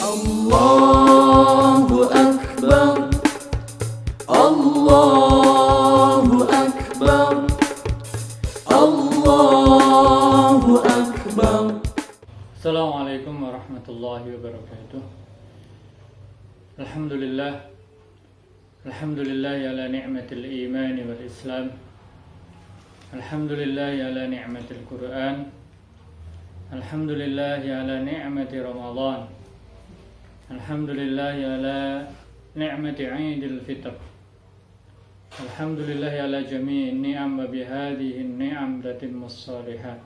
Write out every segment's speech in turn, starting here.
Allahu Akbar, Allahu Akbar, Allahu Akbar. Assalamualaikum warahmatullahi wabarakatuh. Alhamdulillah ala ni'matil iman wal islam. Alhamdulillah ala ni'matil Quran. Alhamdulillah ala ni'mati Ramadan. Alhamdulillah ala ni'mati Idul Fitr. Alhamdulillah ala jami'in ni'am wa bihadihi ni'am tatimmus shalihat.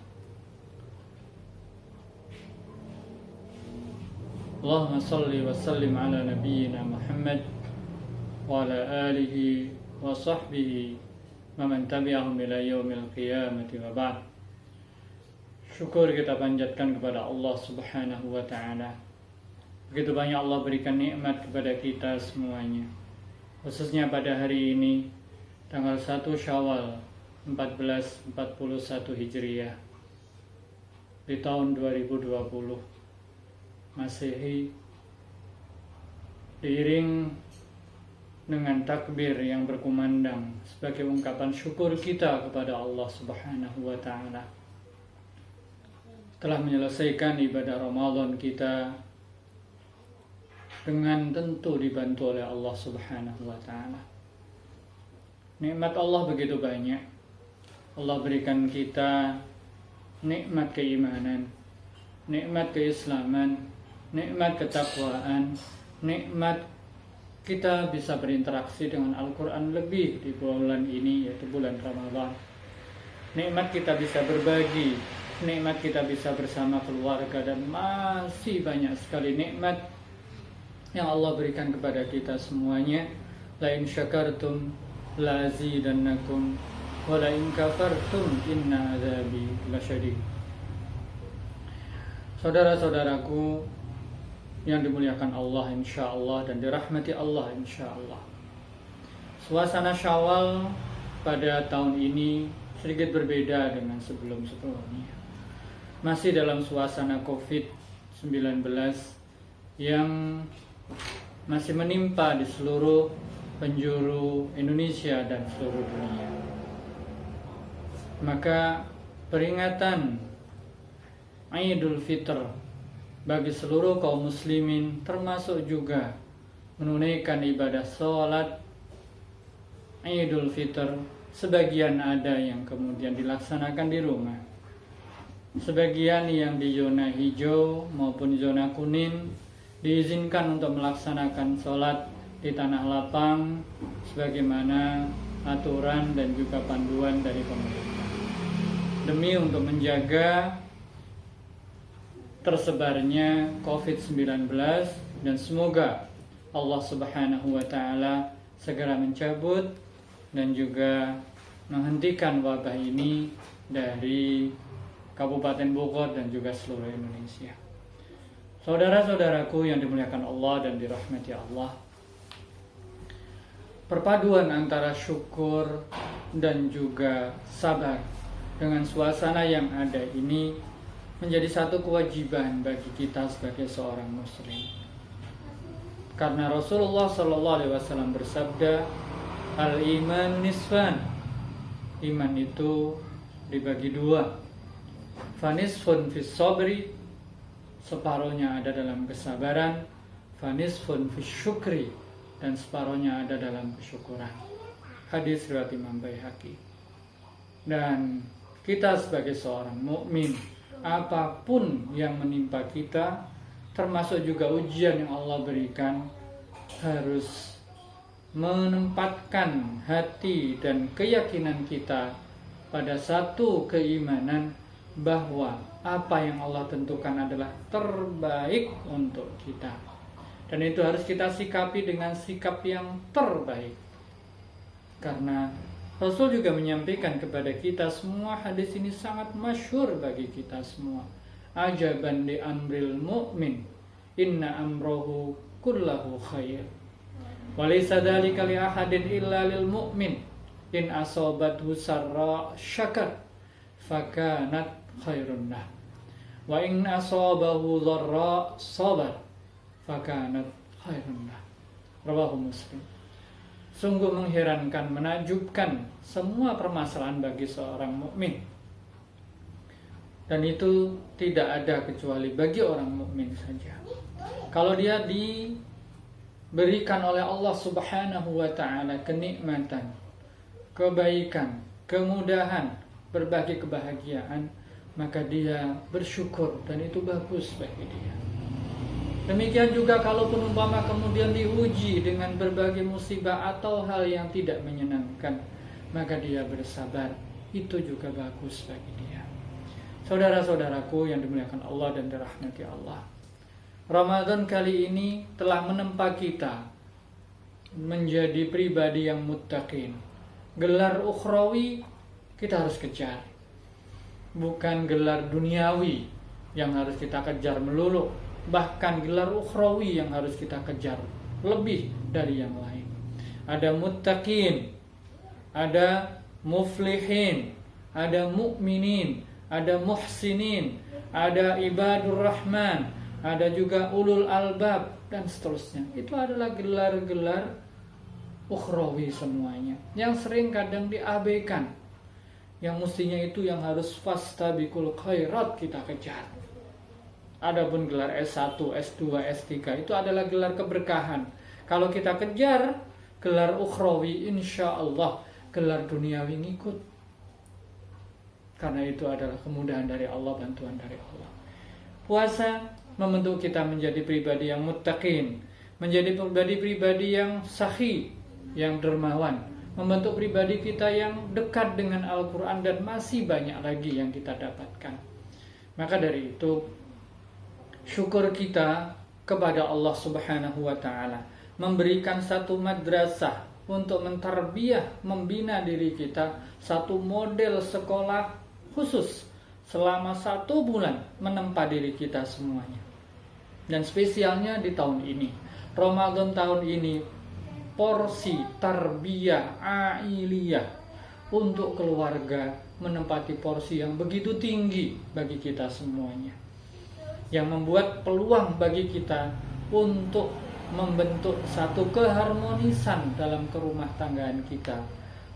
Allahumma salli wa sallim ala nabiyyina Muhammad wa ala alihi wa sahbihi wa man tabi'ahum ila yaumil qiyamati wa ba'd. Syukur kita panjatkan kepada Allah Subhanahu wa ta'ala. Begitu banyak Allah berikan nikmat kepada kita semuanya. Khususnya pada hari ini tanggal 1 Syawal 1441 Hijriah di tahun 2020 Masehi, diiring dengan takbir yang berkumandang sebagai ungkapan syukur kita kepada Allah Subhanahu wa ta'ala telah menyelesaikan ibadah Ramadan kita dengan tentu dibantu oleh Allah Subhanahu wa ta'ala. Nikmat Allah begitu banyak. Allah berikan kita nikmat keimanan, nikmat keislaman, nikmat ketakwaan, nikmat kita bisa berinteraksi dengan Al-Quran lebih di bulan ini, yaitu bulan Ramadan. Nikmat kita bisa berbagi, nikmat kita bisa bersama keluarga, dan masih banyak sekali nikmat yang Allah berikan kepada kita semuanya. La in syakartum la azidannakum wa la in kafartum inna azabi lasyadid. Saudara-saudaraku yang dimuliakan Allah insyaallah dan dirahmati Allah insyaallah. Suasana Syawal pada tahun ini sedikit berbeda dengan sebelum-sebelumnya. Masih dalam suasana COVID-19 yang masih menimpa di seluruh penjuru Indonesia dan seluruh dunia. Maka peringatan Idul Fitr bagi seluruh kaum muslimin, termasuk juga menunaikan ibadah sholat Idul Fitr, sebagian ada yang kemudian dilaksanakan di rumah, sebagian yang di zona hijau maupun zona kuning diizinkan untuk melaksanakan sholat di tanah lapang sebagaimana aturan dan juga panduan dari pemerintah, demi untuk menjaga tersebarnya COVID-19, dan semoga Allah Subhanahu wa ta'ala segera mencabut dan juga menghentikan wabah ini dari Kabupaten Bogor dan juga seluruh Indonesia. Saudara-saudaraku yang dimuliakan Allah dan dirahmati Allah, perpaduan antara syukur dan juga sabar dengan suasana yang ada ini menjadi satu kewajiban bagi kita sebagai seorang muslim. Karena Rasulullah SAW bersabda, al-iman nisfan, iman itu dibagi dua. Fanisfun fis sabri, separuhnya ada dalam kesabaran. Fanisfun fis syukri, dan separuhnya ada dalam kesyukuran. Hadis riwayat Imam Baihaqi. Dan kita sebagai seorang mukmin, apapun yang menimpa kita, termasuk juga ujian yang Allah berikan, harus menempatkan hati dan keyakinan kita pada satu keimanan bahwa apa yang Allah tentukan adalah terbaik untuk kita, dan itu harus kita sikapi dengan sikap yang terbaik. Karena Rasul juga menyampaikan kepada kita semua, hadis ini sangat masyhur bagi kita semua. Ajaban li amril mu'min, inna amrohu kullahu khair. Walaysa dzalika li ahadin illa lil mu'min, in asabathu sarra syakar fakanat khairun lah. Wa in asabahu dharra sabar fakanat khairun lah. Rawahu Muslim. Sungguh mengherankan, menakjubkan semua permasalahan bagi seorang mukmin. Dan itu tidak ada kecuali bagi orang mukmin saja. Kalau dia diberikan oleh Allah Subhanahu wa taala kenikmatan, kebaikan, kemudahan, berbagai kebahagiaan, maka dia bersyukur dan itu bagus bagi dia. Demikian juga kalaupun umpama kemudian diuji dengan berbagai musibah atau hal yang tidak menyenangkan, maka dia bersabar, itu juga bagus bagi dia. Saudara-saudaraku yang dimuliakan Allah dan dirahmati Allah, Ramadan kali ini telah menempa kita menjadi pribadi yang muttaqin. Gelar ukhrawi kita harus kejar, bukan gelar duniawi yang harus kita kejar melulu, bahkan gelar ukhrawi yang harus kita kejar lebih dari yang lain. Ada muttaqin, ada muflihin, ada mukminin, ada muhsinin, ada ibadur rahman, ada juga ulul albab, dan seterusnya. Itu adalah gelar-gelar ukhrawi semuanya, yang sering kadang diabaikan, yang mestinya itu yang harus fastabiqul khairat kita kejar. Adapun gelar S1, S2, S3 itu adalah gelar keberkahan. Kalau kita kejar gelar ukhrawi, insya Allah gelar duniawi ngikut. Karena itu adalah kemudahan dari Allah, bantuan dari Allah. Puasa membentuk kita menjadi pribadi yang muttaqin, menjadi pribadi yang sahih, yang dermawan, membentuk pribadi kita yang dekat dengan Al-Quran, dan masih banyak lagi yang kita dapatkan. Maka dari itu, syukur kita kepada Allah Subhanahu wa ta'ala memberikan satu madrasah untuk mentarbiyah, membina diri kita, satu model sekolah khusus selama 1 bulan menempa diri kita semuanya. Dan spesialnya di tahun ini, Ramadan tahun ini, porsi tarbiyah ailiyah untuk keluarga menempati porsi yang begitu tinggi bagi kita semuanya, yang membuat peluang bagi kita untuk membentuk satu keharmonisan dalam kerumah tanggaan kita,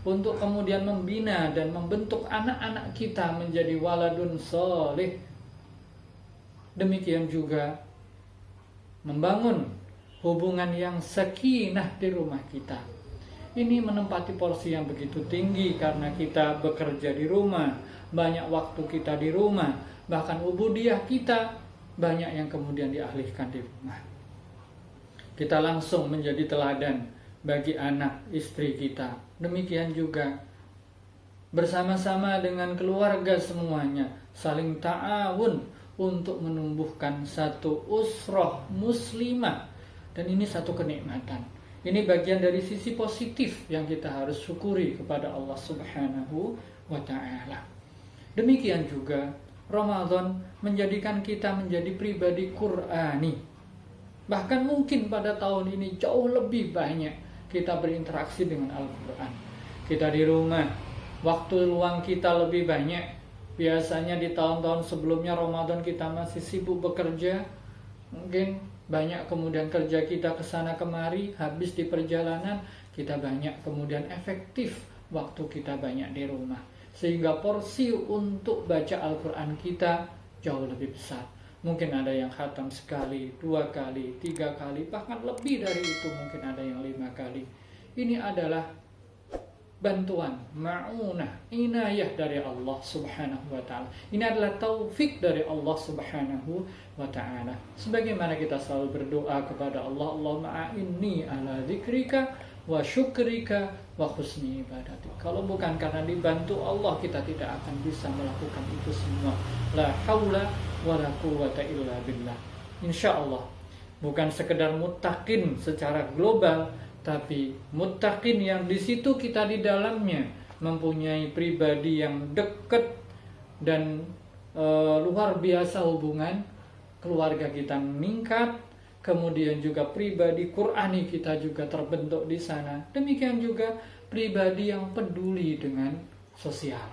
untuk kemudian membina dan membentuk anak-anak kita menjadi waladun soleh. Demikian juga membangun hubungan yang sakinah di rumah kita. Ini menempati porsi yang begitu tinggi karena kita bekerja di rumah, banyak waktu kita di rumah, bahkan ubudiyah kita banyak yang kemudian dialihkan di rumah. Kita langsung menjadi teladan bagi anak istri kita. Demikian juga bersama-sama dengan keluarga semuanya saling ta'awun untuk menumbuhkan satu usroh muslimah. Dan ini satu kenikmatan. Ini bagian dari sisi positif yang kita harus syukuri kepada Allah Subhanahu wa ta'ala. Demikian juga Ramadan menjadikan kita menjadi pribadi Qur'ani. Bahkan mungkin pada tahun ini jauh lebih banyak kita berinteraksi dengan Al-Quran. Kita di rumah, waktu luang kita lebih banyak. Biasanya di tahun-tahun sebelumnya Ramadan kita masih sibuk bekerja, mungkin banyak kemudian kerja kita kesana kemari, habis di perjalanan, kita banyak kemudian efektif waktu kita banyak di rumah, sehingga porsi untuk baca Al-Quran kita jauh lebih besar. Mungkin ada yang khatam sekali, 2 kali, 3 kali, bahkan lebih dari itu, mungkin ada yang 5 kali. Ini adalah bantuan, ma'unah, inayah dari Allah Subhanahu wa ta'ala. Ini adalah taufik dari Allah Subhanahu wa ta'ala. Sebagaimana kita selalu berdoa kepada Allah, Allahumma a'inni ala dzikrika wa syukrika wa husni ibadati. Kalau bukan karena dibantu Allah, kita tidak akan bisa melakukan itu semua. La haula wa la quwwata illa billah. Insyaallah bukan sekedar muttaqin secara global, tapi muttaqin yang di situ kita di dalamnya mempunyai pribadi yang dekat dan luar biasa hubungan, keluarga kita meningkat, kemudian juga pribadi Qur'ani kita juga terbentuk di sana. Demikian juga pribadi yang peduli dengan sosial.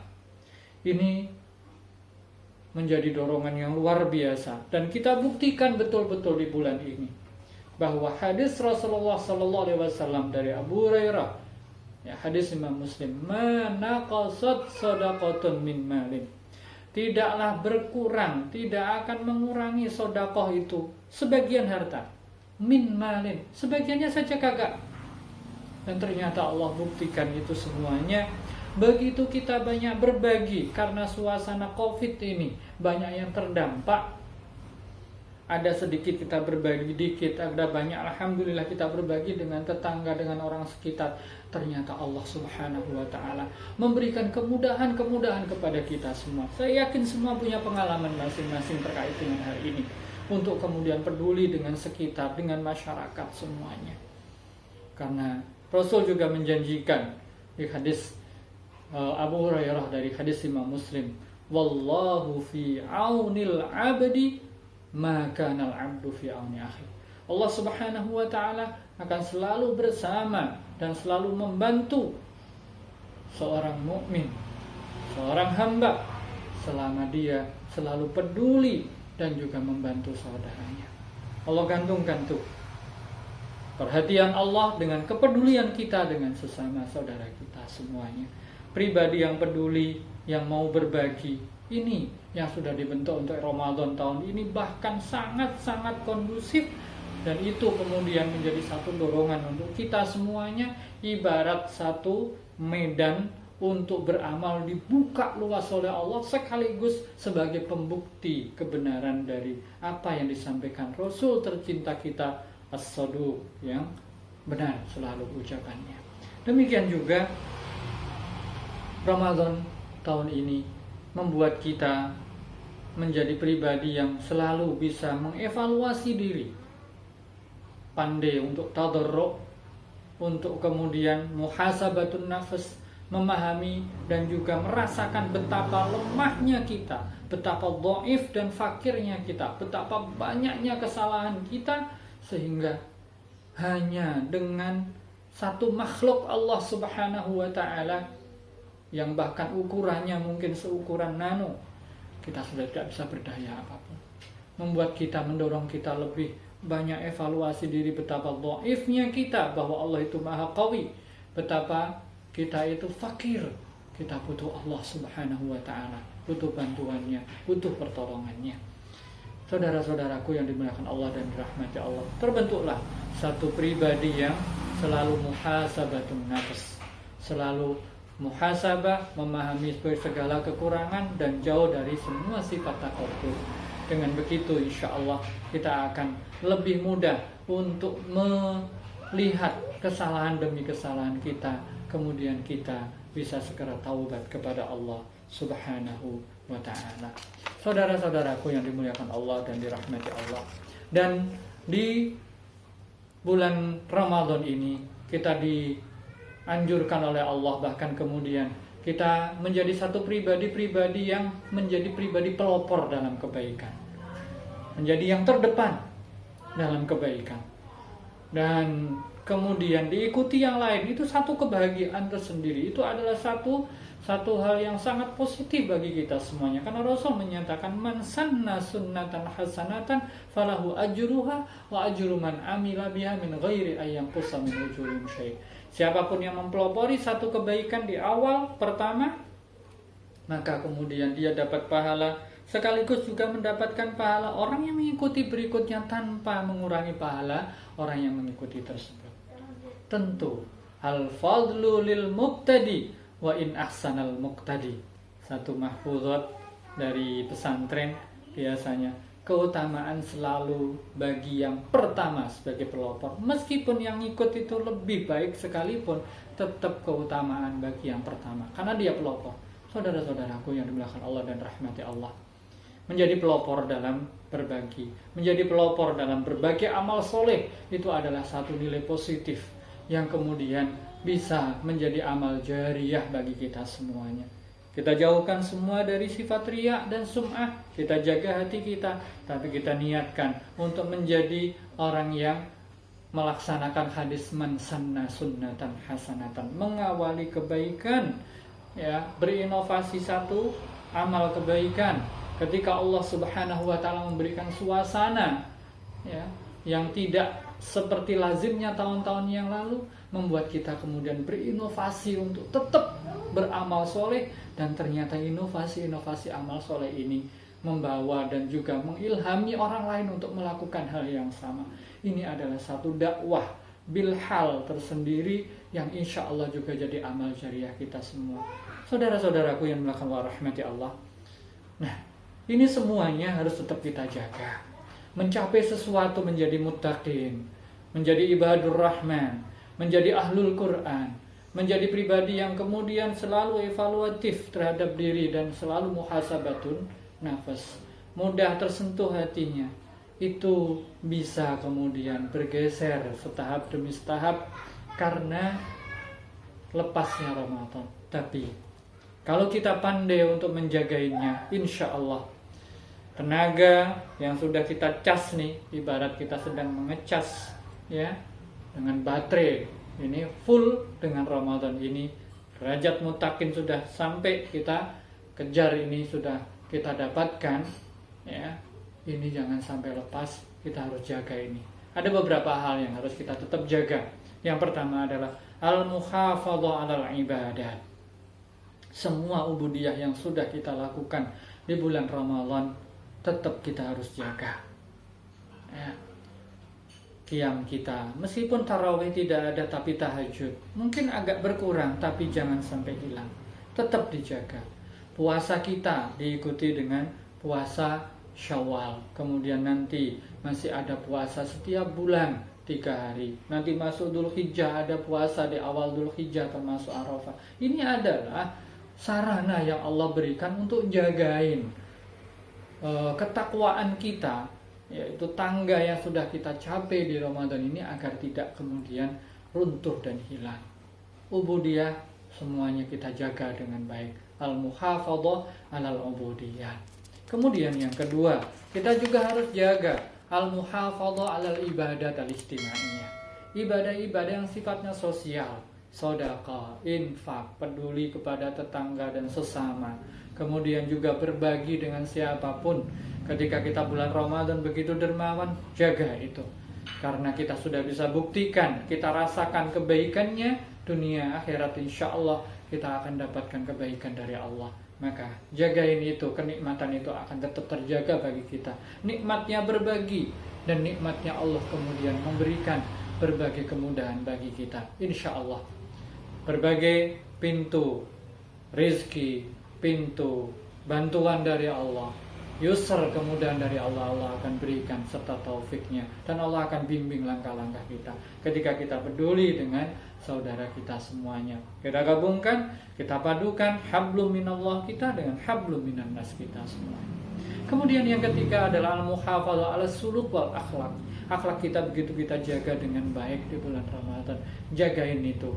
Ini menjadi dorongan yang luar biasa dan kita buktikan betul-betul di bulan ini. bahwa hadis Rasulullah sallallahu alaihi wasallam dari Abu Hurairah, ya, hadis Imam Muslim, manaqasat shadaqatun min malin, tidaklah berkurang, tidak akan mengurangi sedekah itu sebagian harta, min malin, sebagiannya saja kagak. Dan ternyata Allah buktikan itu semuanya. Begitu kita banyak berbagi, karena suasana Covid ini banyak yang terdampak. Ada sedikit kita berbagi dikit, ada banyak alhamdulillah kita berbagi dengan tetangga, dengan orang sekitar. Ternyata Allah Subhanahu wa taala memberikan kemudahan-kemudahan kepada kita semua. Saya yakin semua punya pengalaman masing-masing terkait dengan hal ini, untuk kemudian peduli dengan sekitar, dengan masyarakat semuanya. Karena Rasul juga menjanjikan di hadis Abu Hurairah dari hadis Imam Muslim, wallahu fi aunil abdi maka kanal abdu fi auni akhi. Allah Subhanahu wa taala akan selalu bersama dan selalu membantu seorang mukmin, seorang hamba, selama dia selalu peduli dan juga membantu saudaranya. Allah gantungkan tuh perhatian Allah dengan kepedulian kita dengan sesama saudara kita semuanya. Pribadi yang peduli, yang mau berbagi, ini yang sudah dibentuk untuk Ramadan tahun ini bahkan sangat-sangat kondusif. Dan itu kemudian menjadi satu dorongan untuk kita semuanya, ibarat satu medan untuk beramal dibuka luas oleh Allah, sekaligus sebagai pembukti kebenaran dari apa yang disampaikan Rasul tercinta kita, as-saduq, yang benar selalu ucapannya. Demikian juga Ramadan tahun ini membuat kita menjadi pribadi yang selalu bisa mengevaluasi diri, pandai untuk tadarruk, untuk kemudian muhasabatun nafs, memahami dan juga merasakan betapa lemahnya kita, betapa dhaif dan fakirnya kita, betapa banyaknya kesalahan kita, sehingga hanya dengan satu makhluk Allah Subhanahu wa taala yang bahkan ukurannya mungkin seukuran nano, kita sudah tidak bisa berdaya apapun. Membuat kita, mendorong kita lebih banyak evaluasi diri, betapa dhaifnya kita, bahwa Allah itu maha qawi, betapa kita itu fakir, kita butuh Allah Subhanahu wa ta'ala, butuh bantuannya, butuh pertolongannya. Saudara-saudaraku yang dimuliakan Allah dan dirahmati Allah, terbentuklah satu pribadi yang selalu muhasabatun nafs, selalu muhasabah, memahami segala kekurangan dan jauh dari semua sifat takabur. Dengan begitu insya Allah kita akan lebih mudah untuk melihat kesalahan demi kesalahan kita, kemudian kita bisa segera taubat kepada Allah Subhanahu wa ta'ala. Saudara-saudaraku yang dimuliakan Allah dan dirahmati Allah, dan di bulan Ramadan ini kita dianjurkan oleh Allah, bahkan kemudian kita menjadi satu pribadi-pribadi yang menjadi pribadi pelopor dalam kebaikan, menjadi yang terdepan dalam kebaikan, dan kemudian diikuti yang lain. Itu satu kebahagiaan tersendiri. Itu adalah satu hal yang sangat positif bagi kita semuanya, karena Rasul menyatakan man sanna sunnatan hasanatan falahu ajruha wa ajru man amila biha min ghairi ayyanqusa min ujurihim syai'. Siapapun yang mempelopori satu kebaikan di awal pertama, maka kemudian dia dapat pahala, sekaligus juga mendapatkan pahala orang yang mengikuti berikutnya tanpa mengurangi pahala orang yang mengikuti tersebut. Tentu al-fadlu lil muqtadi wa in ahsanal muqtadi, satu mahfuzat dari pesantren biasanya, keutamaan selalu bagi yang pertama sebagai pelopor. Meskipun yang ikut itu lebih baik sekalipun, tetap keutamaan bagi yang pertama, karena dia pelopor. Saudara-saudaraku yang dimuliakan Allah dan rahmati Allah, menjadi pelopor dalam berbagi, menjadi pelopor dalam berbagai amal soleh, itu adalah satu nilai positif yang kemudian bisa menjadi amal jariyah bagi kita semuanya. Kita jauhkan semua dari sifat riya dan sum'ah, kita jaga hati kita, tapi kita niatkan untuk menjadi orang yang melaksanakan hadis man sanna sunnatan hasanatan, mengawali kebaikan, ya, berinovasi satu amal kebaikan. Ketika Allah Subhanahu wa ta'ala memberikan suasana, ya, yang tidak seperti lazimnya tahun-tahun yang lalu, membuat kita kemudian berinovasi untuk tetap beramal soleh. Dan ternyata inovasi-inovasi amal soleh ini membawa dan juga mengilhami orang lain untuk melakukan hal yang sama. Ini adalah satu dakwah bilhal tersendiri yang insya Allah juga jadi amal jariah kita semua. Saudara-saudaraku yang melakukan rahmati Allah, nah ini semuanya harus tetap kita jaga. Mencapai sesuatu menjadi muttaqin, menjadi ibadur rahman, menjadi ahlul Quran, menjadi pribadi yang kemudian selalu evaluatif terhadap diri dan selalu muhasabatun nafas, mudah tersentuh hatinya, itu bisa kemudian bergeser setahap demi setahap karena lepasnya Ramadan. Tapi kalau kita pandai untuk menjagainya, insya Allah tenaga yang sudah kita cas nih, ibarat kita sedang mengecas ya dengan baterai ini full dengan Ramadan ini, derajat mutakin sudah sampai kita kejar, ini sudah kita dapatkan ya, ini jangan sampai lepas, kita harus jaga ini. Ada beberapa hal yang harus kita tetap jaga. Yang pertama adalah al-muhafadhah 'alal ibadat. Semua ubudiyah yang sudah kita lakukan di bulan Ramadan tetap kita harus jaga ya. Qiyam kita, meskipun tarawih tidak ada tapi tahajud mungkin agak berkurang, tapi jangan sampai hilang, tetap dijaga. Puasa kita diikuti dengan puasa Syawal, kemudian nanti masih ada puasa setiap bulan 3 hari, nanti masuk Dzulhijjah ada puasa di awal Dzulhijjah termasuk Arafah. Ini adalah sarana yang Allah berikan untuk jagain ketakwaan kita, yaitu tangga yang sudah kita capai di Ramadan ini agar tidak kemudian runtuh dan hilang. Ubudiyah semuanya kita jaga dengan baik. Al-muhafadhah 'alal ubudiyah. Kemudian yang kedua, kita juga harus jaga al-muhafadhah 'alal ibadat al-istimaiyah. Ibadah-ibadah yang sifatnya sosial, sedekah, infak, peduli kepada tetangga dan sesama. Kemudian juga berbagi dengan siapapun. Ketika kita bulan Ramadan begitu dermawan, jaga itu. Karena kita sudah bisa buktikan, kita rasakan kebaikannya, dunia akhirat insya Allah kita akan dapatkan kebaikan dari Allah. Maka jagain itu, kenikmatan itu akan tetap terjaga bagi kita. Nikmatnya berbagi, dan nikmatnya Allah kemudian memberikan berbagai kemudahan bagi kita, insya Allah. Berbagai pintu rizki, pintu bantuan dari Allah, yusr, kemudahan dari Allah, Allah akan berikan serta taufiknya, dan Allah akan bimbing langkah-langkah kita ketika kita peduli dengan saudara kita semuanya. Kita gabungkan, kita padukan hablum minallah kita dengan hablum minan nas kita semuanya. Kemudian yang ketiga adalah al-muhafadzah 'ala suluk wal akhlak. Akhlak kita begitu kita jaga dengan baik di bulan Ramadan. Jagain itu.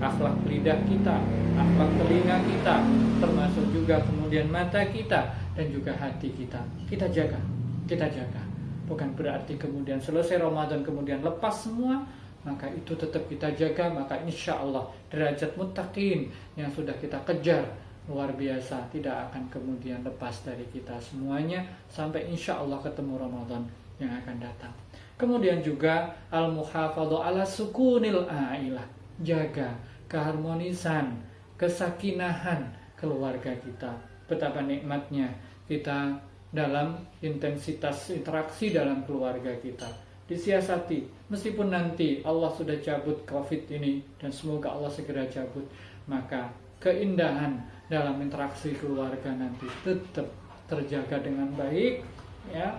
Akhlak lidah kita, akhlak telinga kita, termasuk juga kemudian mata kita dan juga hati kita. Kita jaga, kita jaga. Bukan berarti kemudian selesai Ramadan kemudian lepas semua, maka itu tetap kita jaga. Maka insya Allah derajat muttaqin yang sudah kita kejar luar biasa tidak akan kemudian lepas dari kita semuanya sampai insya Allah ketemu Ramadan yang akan datang. Kemudian juga al-muhafadzah 'ala sukunil ailah. Jaga keharmonisan, kesakinahan keluarga kita. Betapa nikmatnya kita dalam intensitas interaksi dalam keluarga kita. Disiasati, meskipun nanti Allah sudah cabut COVID ini, dan semoga Allah segera cabut, maka keindahan dalam interaksi keluarga nanti tetap terjaga dengan baik, ya,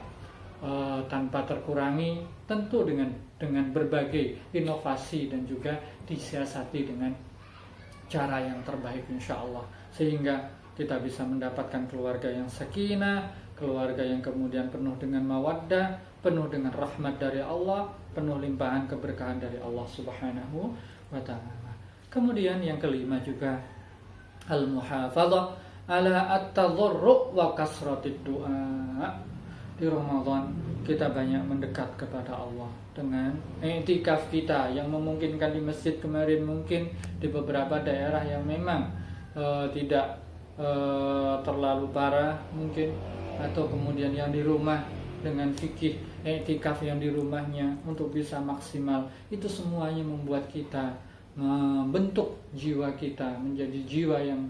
tanpa terkurangi, tentu dengan berbagai inovasi dan juga disiasati dengan cara yang terbaik insya Allah, sehingga kita bisa mendapatkan keluarga yang sakinah, keluarga yang kemudian penuh dengan mawaddah, penuh dengan rahmat dari Allah, penuh limpahan keberkahan dari Allah Subhanahu wa ta'ala. Kemudian yang kelima juga al-muhafadzah 'ala at-tadharru' wa kasratid du'a. Di Ramadan kita banyak mendekat kepada Allah dengan i'tikaf kita yang memungkinkan di masjid kemarin, mungkin di beberapa daerah yang memang tidak terlalu parah mungkin, atau kemudian yang di rumah dengan fikih iktikaf yang di rumahnya untuk bisa maksimal. Itu semuanya membuat kita membentuk jiwa kita menjadi jiwa yang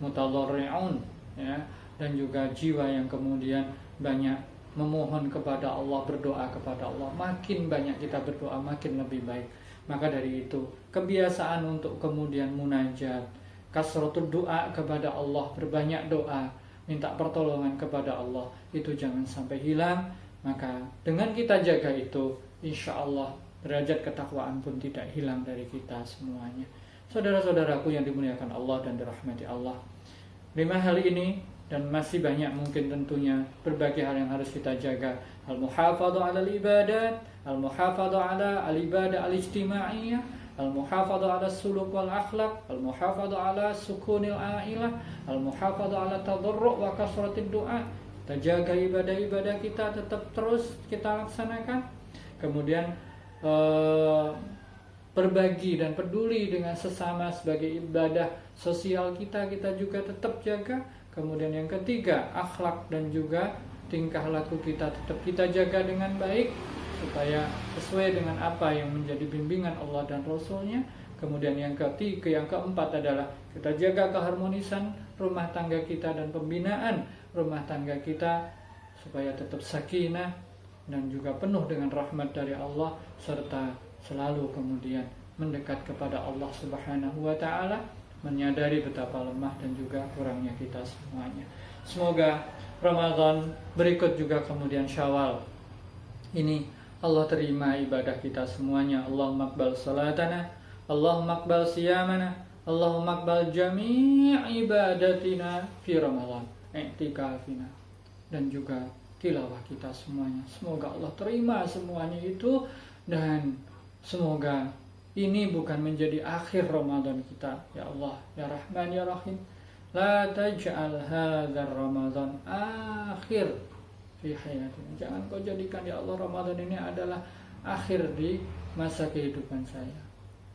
mutadharri'un, ya, dan juga jiwa yang kemudian banyak memohon kepada Allah, berdoa kepada Allah. Makin banyak kita berdoa, makin lebih baik. Maka dari itu, kebiasaan untuk kemudian munajat, kasratul doa kepada Allah, berbanyak doa, minta pertolongan kepada Allah, itu jangan sampai hilang. Maka dengan kita jaga itu, insya Allah derajat ketakwaan pun tidak hilang dari kita semuanya. Saudara-saudaraku yang dimuliakan Allah dan dirahmati Allah, 5 hal ini dan masih banyak mungkin tentunya berbagai hal yang harus kita jaga. Al-muhafadhah 'ala al-ibadat, al-muhafadhah 'ala al-ibadah al-ijtimaiyah, al-muhafadhah 'ala suluk wal akhlaq, al-muhafadhah 'ala sukunil ailah, al-muhafadhah 'ala tadarru' wa kasratid du'a. Kita jaga ibadah-ibadah kita tetap terus kita laksanakan. Kemudian berbagi dan peduli dengan sesama sebagai ibadah sosial kita juga tetap jaga. Kemudian yang ketiga, akhlak dan juga tingkah laku kita tetap kita jaga dengan baik supaya sesuai dengan apa yang menjadi bimbingan Allah dan Rasulnya. Kemudian yang keempat adalah kita jaga keharmonisan rumah tangga kita dan pembinaan rumah tangga kita supaya tetap sakinah dan juga penuh dengan rahmat dari Allah, serta selalu kemudian mendekat kepada Allah Subhanahu wa ta'ala, menyadari betapa lemah dan juga kurangnya kita semuanya. Semoga Ramadan berikut juga kemudian Syawal ini Allah terima ibadah kita semuanya. Allahumma aqbal salatana, Allahumma aqbal siyamana, Allahumma aqbal jami' ibadatina fi Ramadan, i'tikafina, dan juga tilawah kita semuanya. Semoga Allah terima semuanya itu, dan semoga ini bukan menjadi akhir Ramadan kita. Ya Allah, ya Rahman, ya Rahim, la taj'al hadzal Ramadan akhir fi hayatina. Jangan kau jadikan ya Allah Ramadan ini adalah akhir di masa kehidupan saya,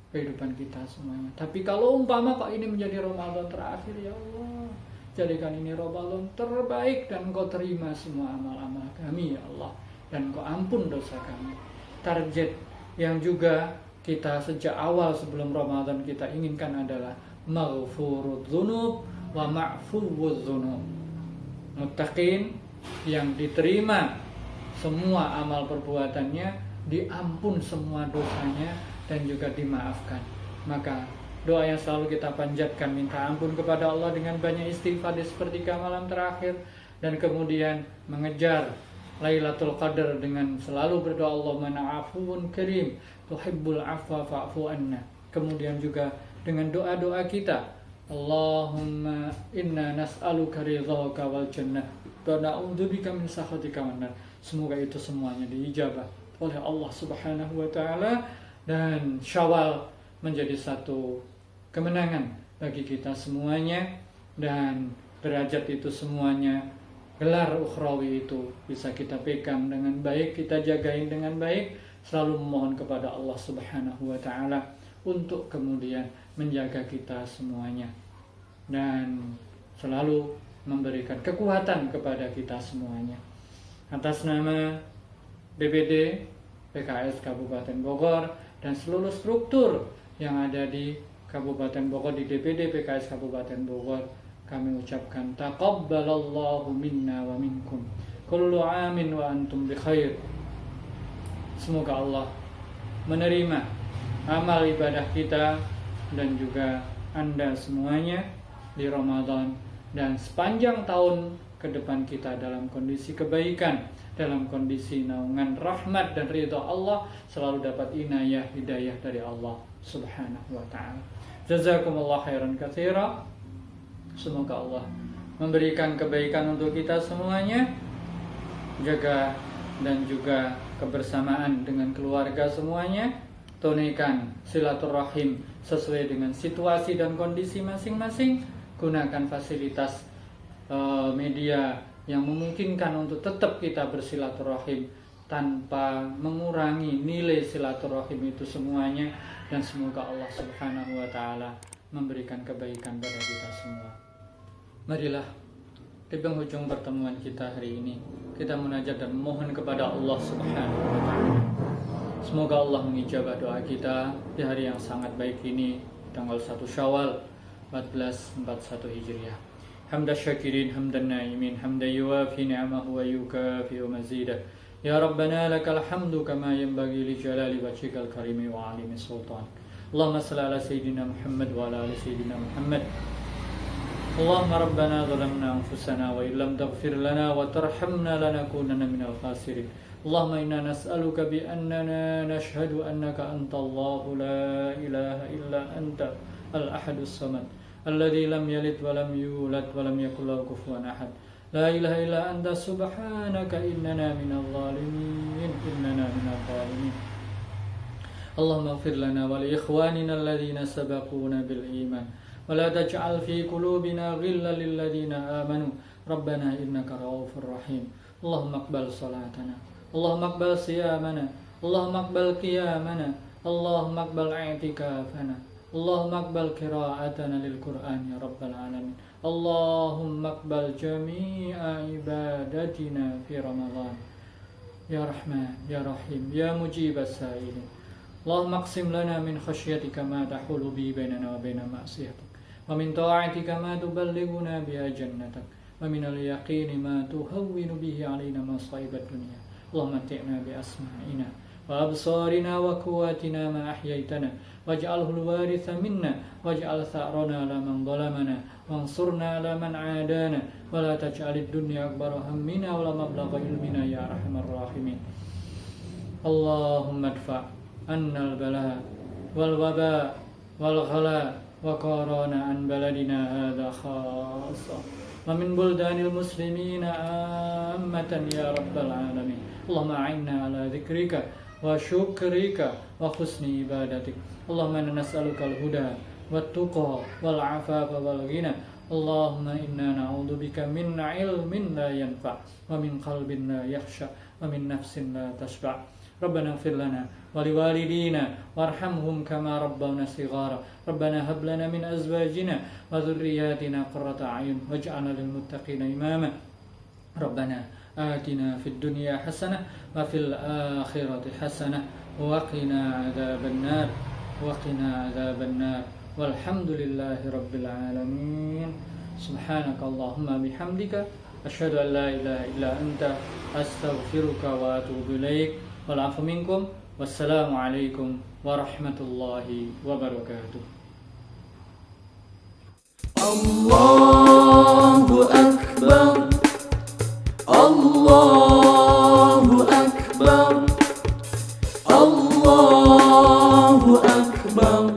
kehidupan kita semuanya. Tapi kalau umpama kok ini menjadi Ramadan terakhir, ya Allah, jadikan ini Ramadan terbaik dan kau terima semua amal-amal kami ya Allah, dan kau ampun dosa kami. Target yang juga kita sejak awal sebelum Ramadan kita inginkan adalah maghfurudz dzunub wa ma'fuwudz dzunub. Muttaqin yang diterima semua amal perbuatannya, diampun semua dosanya, dan juga dimaafkan. Maka doa yang selalu kita panjatkan, minta ampun kepada Allah dengan banyak istighfar di sepertiga malam terakhir, dan kemudian mengejar Lailatul Qadar dengan selalu berdoa, Allahumma afuwun karim tuhibbul afwa fa'fu anna. Kemudian juga dengan doa-doa kita, Allahumma inna nas'aluka ridhaka wal jannah wa na'udzubika min sakhatika wan nar. Semoga itu semuanya diijabah oleh Allah Subhanahu wa taala, dan Syawal menjadi satu kemenangan bagi kita semuanya, dan derajat itu semuanya, gelar ukhrawi itu bisa kita pegang dengan baik, kita jagain dengan baik, selalu memohon kepada Allah Subhanahu wa taala untuk kemudian menjaga kita semuanya dan selalu memberikan kekuatan kepada kita semuanya. Atas nama BPD PKS Kabupaten Bogor dan seluruh struktur yang ada di Kabupaten Bogor, di DPD PKS Kabupaten Bogor, kami ucapkan taqabbalallahu minna wa minkum kullu amin wa antum bi khair. Semoga Allah menerima amal ibadah kita dan juga Anda semuanya di Ramadan, dan sepanjang tahun ke depan kita dalam kondisi kebaikan, dalam kondisi naungan rahmat dan ridha Allah, selalu dapat inayah hidayah dari Allah Subhanahu wa ta'ala. Jazakumullah khairan katsira. Semoga Allah memberikan kebaikan untuk kita semuanya, jaga dan juga kebersamaan dengan keluarga semuanya, tunaikan silaturahim sesuai dengan situasi dan kondisi masing-masing, gunakan fasilitas media yang memungkinkan untuk tetap kita bersilaturahim tanpa mengurangi nilai silaturahim itu semuanya, dan semoga Allah Subhanahu wa ta'ala memberikan kebaikan pada kita semua. Marilah di penghujung pertemuan kita hari ini, kita munajat dan mohon kepada Allah Subhanahu wa Ta'ala. Semoga Allah mengijabah doa kita di hari yang sangat baik ini, tanggal 1 Syawal 1441 Hijriah. Hamdan syakirin, hamdan naimin, hamdan yuwafi ni'amahu wa yukafi'u mazidah. Ya Rabbana lakal hamdu kama yanbaghi li jalali wajhikal karimi wa alimi sultan. Allahumma salli ala Sayyidina Muhammad wa ala ali Sayyidina Muhammad. Allahumma rabbana zalamna anfusana wa illam taghfir lana wa tarhamna lanakunanna minal khasirin. Allahumma inna nas'aluka bi annana nashhadu annaka antallahu la ilaha illa anta al-ahadus samad alladzi lam yalid wa lam yulad wa lam yakul lahu kufuwan ahad. La ilaha illa anta subhanaka innana minadh dhalimin Allahumma ighfir lana wa li ikhwanina alladhina sabaquna bil iman ولا تجعل في قلوبنا غلا للذين آمنوا ربنا إنك رؤوف رحيم اللهم اقبل صلاتنا اللهم اقبل صيامنا اللهم اقبل قيامنا اللهم اقبل اعتكافنا اللهم اقبل قراءتنا للقرآن يا رب العالمين اللهم اقبل جميع عبادتنا في رمضان يا رحمن يا رحيم يا مجيب السائلين اللهم اقسم لنا من خشيتك ما تحول به بيننا وبين معصيتك ومن طاعتك ما تبلغنا بها جنتك ومن اليقين ما تهون به علينا مصائب الدنيا اللهم متعنا بأسماعنا وأبصارنا وقواتنا ما أحييتنا واجعله الوارث منا واجعل ثأرنا على من ظلمنا وانصرنا على من عادانا ولا تجعل الدنيا أكبر همنا ولا مبلغ علمنا يا أرحم الراحمين اللهم ادفع عنا البلاء والوباء والغلاء وقارانا عن بلدنا هذا خاصة ومن بلدان المسلمين عامة يا رب العالمين اللهم أعنا على ذكرك وشكرك وحسن عبادتك اللهم إنا نسألك الهدى والتقى والعفاف والغنى اللهم إنا نعوذ بك من علم لا ينفع ومن قلب لا يخشع ومن نفس لا تشبع ربنا اغفر لنا ولوالدينا وارحمهم كما ربونا صغارا ربنا هب لنا من أزواجنا وذرياتنا قرة أعين واجعلنا للمتقين إماما ربنا آتنا في الدنيا حسنة وفي الآخرة حسنة وقنا عذاب النار والحمد لله رب العالمين سبحانك اللهم بحمدك أشهد أن لا إله إلا أنت أستغفرك وأتوب إليك والعفو منكم والسلام عليكم ورحمة الله وبركاته الله أكبر الله أكبر الله أكبر